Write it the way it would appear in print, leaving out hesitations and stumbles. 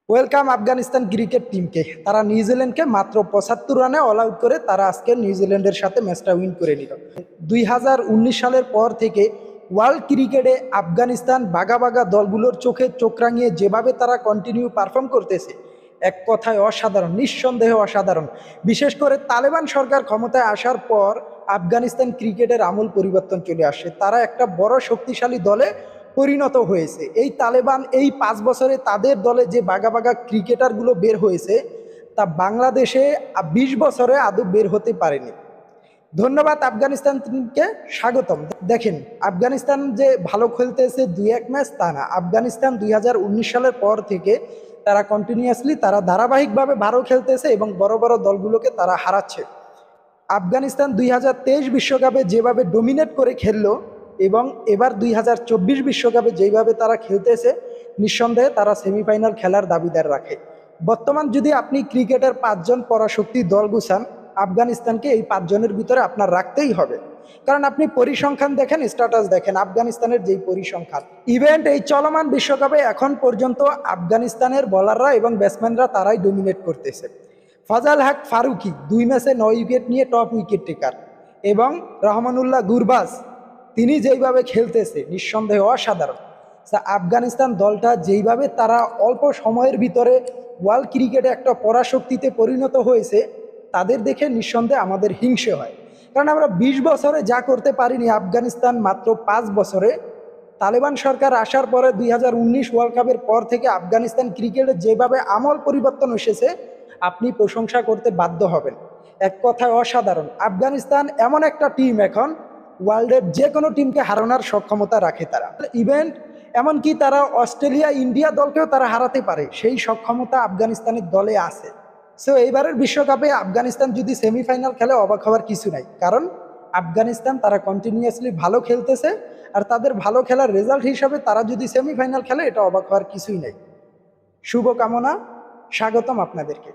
Welcome Afghanistan cricket টিমকে। তারা নিউজিল্যান্ডকে মাত্র ৭৫ রানে অল আউট করে তারা আজকে নিউজিল্যান্ডের সাথে ম্যাচটা উইন করে নিল। ২০১৯ সালের পর থেকে ওয়ার্ল্ড ক্রিকেটে আফগানিস্তান বাঘা বাঘা দলগুলোর চোখে চোখ রাঙিয়ে যেভাবে তারা কন্টিনিউ পারফর্ম করতেছে, এক কথায় অসাধারণ, নিঃসন্দেহে অসাধারণ। বিশেষ করে তালেবান সরকার ক্ষমতায় আসার পর আফগানিস্তান ক্রিকেটের আমূল পরিবর্তন চলে আসে। তারা একটা বড় শক্তিশালী দলে পরিণত হয়েছে। এই তালেবান এই ৫ বছরে তাদের দলে যে বাঘা বাঘা ক্রিকেটারগুলো বের হয়েছে, তা বাংলাদেশে ২০ বছরে আদৌ বের হতে পারেনি। ধন্যবাদ আফগানিস্তান টিমকে, স্বাগতম। দেখেন, আফগানিস্তান যে ভালো খেলতেছে ২-১ ম্যাচ তা না। আফগানিস্তান ২০১৯ সালের পর থেকে তারা কন্টিনিউয়াসলি তারা ধারাবাহিকভাবে ভালো খেলতেছে এবং বড় বড় দলগুলোকে তারা হারাচ্ছে। আফগানিস্তান ২০২৩ বিশ্বকাপে যেভাবে ডোমিনেট করে খেললো এবং এবার ২০২৪ বিশ্বকাপে যেইভাবে তারা খেলতেছে, নিঃসন্দেহে তারা সেমিফাইনাল খেলার দাবিদার রাখে। বর্তমান যদি আপনি ক্রিকেটের ৫ জন পরাশক্তি দল গুছান, আফগানিস্তানকে এই ৫ জনের ভিতরে আপনার রাখতেই হবে। কারণ আপনি পরিসংখ্যান দেখেন, স্ট্যাটাস দেখেন, আফগানিস্তানের যেই পরিসংখ্যান ইভেন্ট এই চলমান বিশ্বকাপে এখন পর্যন্ত আফগানিস্তানের বোলাররা এবং ব্যাটসম্যানরা তারাই ডোমিনেট করতেছে। ফাজাল হক ফারুকি ২ ম্যাচে ৯ উইকেট নিয়ে টপ উইকেট টেকার, এবং রহমানুল্লাহ গুরবাজ তিনি যেইভাবে খেলতেছে নিঃসন্দেহে অসাধারণ। আফগানিস্তান দলটা যেইভাবে তারা অল্প সময়ের ভিতরে ওয়ার্ল্ড ক্রিকেটে একটা পরাশক্তিতে পরিণত হয়েছে, তাদের দেখে নিঃসন্দেহে আমাদের হিংসে হয়। কারণ আমরা ২০ বছরে যা করতে পারিনি, আফগানিস্তান মাত্র ৫ বছরে। তালেবান সরকার আসার পরে ২০১৯ ওয়ার্ল্ড কাপের পর থেকে আফগানিস্তান ক্রিকেটে যেভাবে আমল পরিবর্তন এসেছে, আপনি প্রশংসা করতে বাধ্য হবেন। এক কথায় অসাধারণ। আফগানিস্তান এমন একটা টিম এখন ওয়ার্ল্ডের যে কোনো টিমকে হারানোর সক্ষমতা রাখে তারা। ইভেন্ট এমনকি তারা অস্ট্রেলিয়া, ইন্ডিয়া দলকেও তারা হারাতে পারে, সেই সক্ষমতা আফগানিস্তানের দলে আছে। সো এইবারের বিশ্বকাপে আফগানিস্তান যদি সেমিফাইনাল খেলে অবাক হওয়ার কিছু নাই, কারণ আফগানিস্তান তারা কন্টিনিউয়াসলি ভালো খেলতেছে। আর তাদের ভালো খেলার রেজাল্ট হিসাবে তারা যদি সেমিফাইনাল খেলে, এটা অবাক হওয়ার কিছুই নাই। শুভকামনা, স্বাগতম আপনাদেরকে।